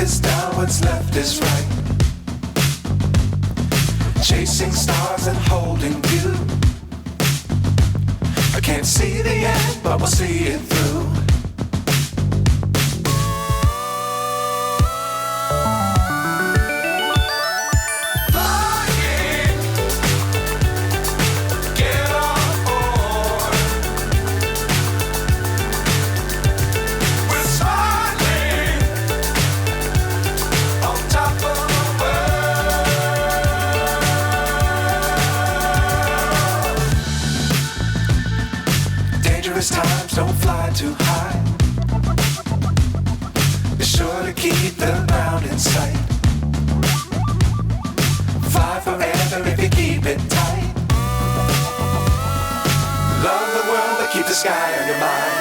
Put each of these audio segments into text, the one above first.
is down, what's left is right. Chasing stars and holding you. I can't see the end, but we'll see it through. Times don't fly too high. Be sure to keep the ground in sight. Fly forever if you keep it tight. Love the world but keep the sky on your mind.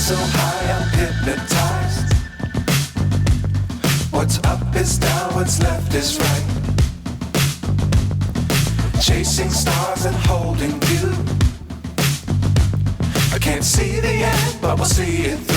So high I'm hypnotized. What's up is down, what's left is right. Chasing stars and holding you. I can't see the end, but we'll see it through.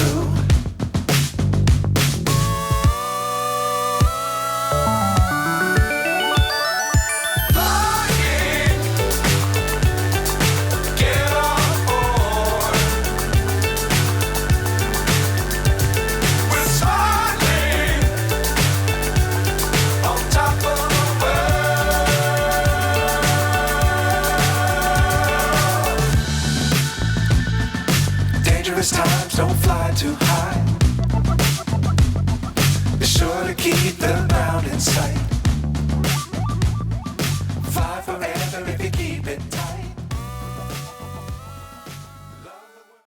Times don't fly too high. Be sure to keep the ground in sight.